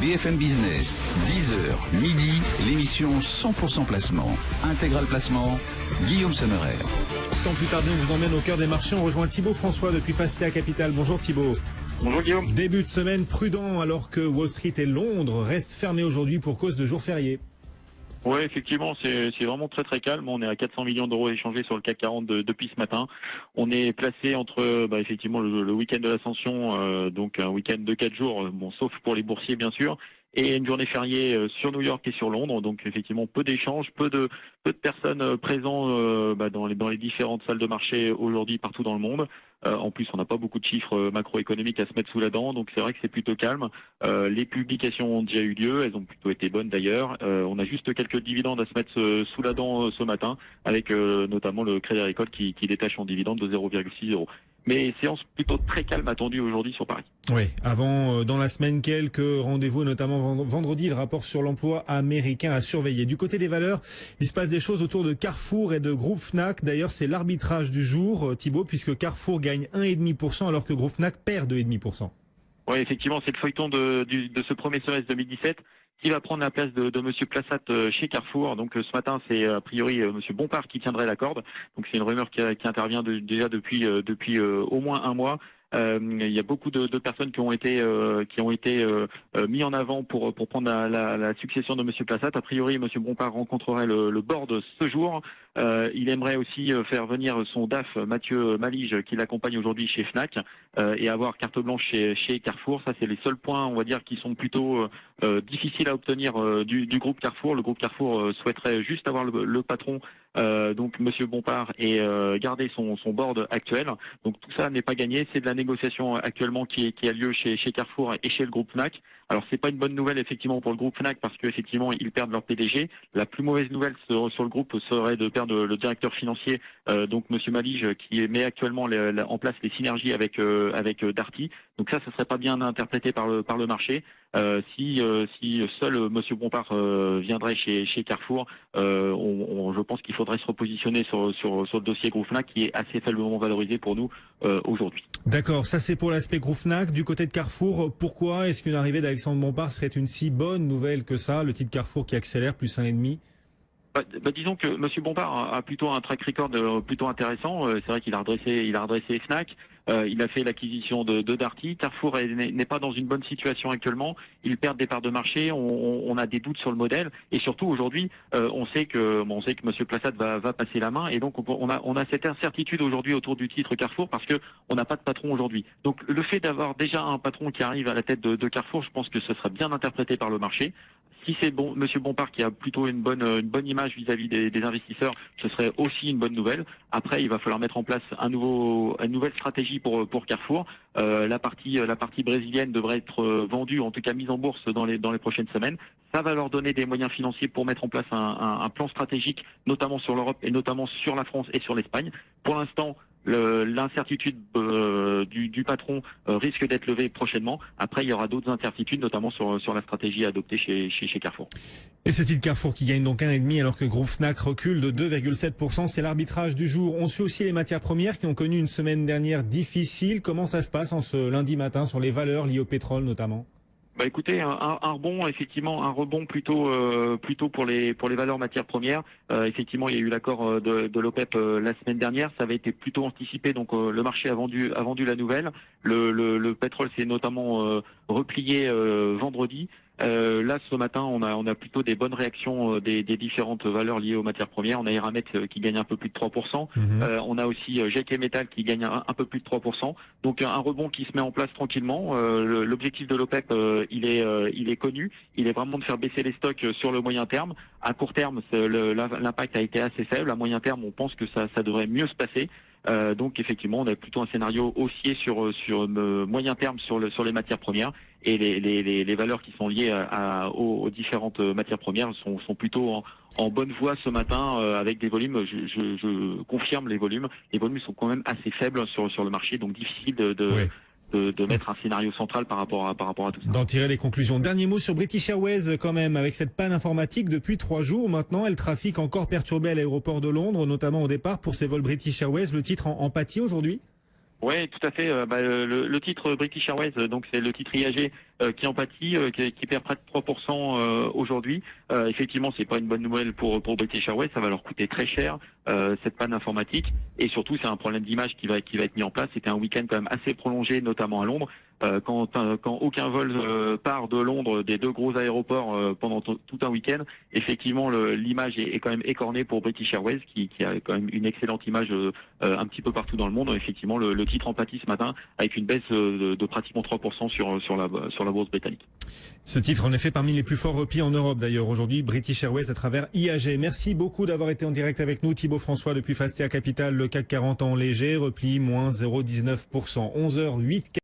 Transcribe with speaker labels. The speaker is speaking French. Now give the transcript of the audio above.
Speaker 1: BFM Business, 10h, midi, l'émission 100% placement. Intégral placement, Guillaume Sommerer.
Speaker 2: Sans plus tarder, on vous emmène au cœur des marchés. On rejoint Thibaut François depuis Fastia Capital. Bonjour Thibaut.
Speaker 3: Bonjour Guillaume.
Speaker 2: Début de semaine prudent alors que Wall Street et Londres restent fermés aujourd'hui pour cause de jours fériés.
Speaker 3: Oui, effectivement, c'est vraiment très très calme. On est à 400 millions d'euros échangés sur le CAC 40 depuis ce matin. On est placé entre effectivement le week-end de l'Ascension, donc un week-end de 4 jours, bon, sauf pour les boursiers bien sûr, et une journée fériée sur New York et sur Londres. Donc effectivement peu d'échanges, peu de personnes présentes dans les différentes salles de marché aujourd'hui partout dans le monde. En plus, on n'a pas beaucoup de chiffres macroéconomiques à se mettre sous la dent, donc c'est vrai que c'est plutôt calme. Les publications ont déjà eu lieu, elles ont plutôt été bonnes d'ailleurs. On a juste quelques dividendes à se mettre sous la dent ce matin, avec notamment le Crédit Agricole qui détache son dividende de 0,6 euros. Mais séance plutôt très calme attendue aujourd'hui sur Paris.
Speaker 2: Oui, avant, dans la semaine, quelques rendez-vous, notamment vendredi, le rapport sur l'emploi américain à surveiller. Du côté des valeurs, il se passe des choses autour de Carrefour et de Groupe Fnac. D'ailleurs, c'est l'arbitrage du jour, Thibaut, puisque Carrefour gagne 1,5% alors que Groupe Fnac perd 2,5%.
Speaker 3: Oui, effectivement, c'est le feuilleton de ce premier semestre 2017 qui va prendre la place de Monsieur Plassat chez Carrefour. Donc ce matin, c'est a priori Monsieur Bompard qui tiendrait la corde. Donc c'est une rumeur qui intervient déjà depuis au moins un mois. Il y a beaucoup de personnes qui ont été mis en avant pour prendre la succession de Monsieur Plassat. A priori, Monsieur Bompard rencontrerait le board ce jour. Il aimerait aussi faire venir son DAF Mathieu Malige qui l'accompagne aujourd'hui chez Fnac et avoir carte blanche chez Carrefour. Ça, c'est les seuls points, on va dire, qui sont plutôt difficiles à obtenir du groupe Carrefour. Le groupe Carrefour souhaiterait juste avoir le patron, donc Monsieur Bompard, et garder son board actuel. Donc tout ça n'est pas gagné. C'est de la négociation actuellement qui a lieu chez Carrefour et chez le groupe Fnac. Alors c'est pas une bonne nouvelle effectivement pour le groupe Fnac parce qu'effectivement ils perdent leur PDG. La plus mauvaise nouvelle sur le groupe serait de perdre le directeur financier, donc Monsieur Malige, qui met actuellement en place les synergies avec Darty. Donc ça serait pas bien interprété par le marché. Si seul Monsieur Bompard viendrait chez Carrefour, je pense qu'il faudrait se repositionner sur le dossier groupe Fnac qui est assez faiblement valorisé pour nous aujourd'hui.
Speaker 2: D'accord, ça c'est pour l'aspect groupe Fnac. Du côté de Carrefour, pourquoi est-ce qu'une arrivée d'Alexandre Bompard serait une si bonne nouvelle que ça? Le titre Carrefour qui accélère, plus 1,5.
Speaker 3: Disons que Monsieur Bompard a plutôt un track record plutôt intéressant. C'est vrai qu'il a redressé Fnac. Il a fait l'acquisition de Darty. Carrefour n'est pas dans une bonne situation actuellement. Ils perdent des parts de marché. On a des doutes sur le modèle. Et surtout aujourd'hui, on sait que Monsieur Plassat va passer la main. Et donc on a cette incertitude aujourd'hui autour du titre Carrefour parce que on n'a pas de patron aujourd'hui. Donc le fait d'avoir déjà un patron qui arrive à la tête de Carrefour, je pense que ce sera bien interprété par le marché. Si c'est Monsieur Bompard qui a plutôt une bonne image vis-à-vis des investisseurs, ce serait aussi une bonne nouvelle. Après, il va falloir mettre en place une nouvelle stratégie pour Carrefour. La partie brésilienne devrait être vendue, en tout cas mise en bourse dans les prochaines semaines. Ça va leur donner des moyens financiers pour mettre en place un plan stratégique, notamment sur l'Europe et notamment sur la France et sur l'Espagne. Pour l'instant, l'incertitude du patron risque d'être levée prochainement. Après, il y aura d'autres incertitudes, notamment sur la stratégie adoptée chez Carrefour.
Speaker 2: Et ce titre Carrefour qui gagne donc 1,5 alors que Groupe Fnac recule de 2,7%. C'est l'arbitrage du jour. On suit aussi les matières premières qui ont connu une semaine dernière difficile. Comment ça se passe en ce lundi matin sur les valeurs liées au pétrole notamment?
Speaker 3: Écoutez, un rebond, effectivement, un rebond plutôt pour les valeurs matières premières. Effectivement, il y a eu l'accord de l'OPEP la semaine dernière. Ça avait été plutôt anticipé, donc le marché a vendu la nouvelle. Le pétrole s'est notamment replié vendredi. Là, ce matin, on a plutôt des bonnes réactions des différentes valeurs liées aux matières premières. On a Eramet qui gagne un peu plus de 3%. On a aussi GK Metal qui gagne un peu plus de 3%. Donc un rebond qui se met en place tranquillement. L'objectif de l'OPEP, il est connu. Il est vraiment de faire baisser les stocks sur le moyen terme. À court terme, l'impact a été assez faible. À moyen terme, on pense que ça devrait mieux se passer. Donc effectivement, on a plutôt un scénario haussier sur moyen terme sur les matières premières, et les valeurs qui sont liées aux différentes matières premières sont plutôt en bonne voie ce matin avec des volumes. Je confirme les volumes. Les volumes sont quand même assez faibles sur le marché, donc difficile de mettre un scénario central par rapport à tout ça.
Speaker 2: D'en tirer les conclusions. Dernier mot sur British Airways quand même, avec cette panne informatique depuis 3 jours maintenant, le trafic encore perturbé à l'aéroport de Londres, notamment au départ pour ces vols British Airways. Le titre en pâtit aujourd'hui?
Speaker 3: Oui, tout à fait. Le titre British Airways, donc c'est le titre IAG qui en pâtit, qui perd près de 3% aujourd'hui. Effectivement, c'est pas une bonne nouvelle pour British Airways. Ça va leur coûter très cher cette panne informatique. Et surtout, c'est un problème d'image qui va être mis en place. C'était un week-end quand même assez prolongé, notamment à Londres. Quand aucun vol part de Londres, des deux gros aéroports pendant tout un week-end, effectivement l'image est quand même écornée pour British Airways qui a quand même une excellente image un petit peu partout dans le monde. Effectivement, le titre en pâtit ce matin avec une baisse de pratiquement 3% sur la bourse britannique.
Speaker 2: Ce titre en effet parmi les plus forts replis en Europe d'ailleurs aujourd'hui, British Airways à travers IAG. Merci beaucoup d'avoir été en direct avec nous Thibaut François depuis Fastea Capital. Le CAC 40 en léger repli moins 0,19%. 11h08.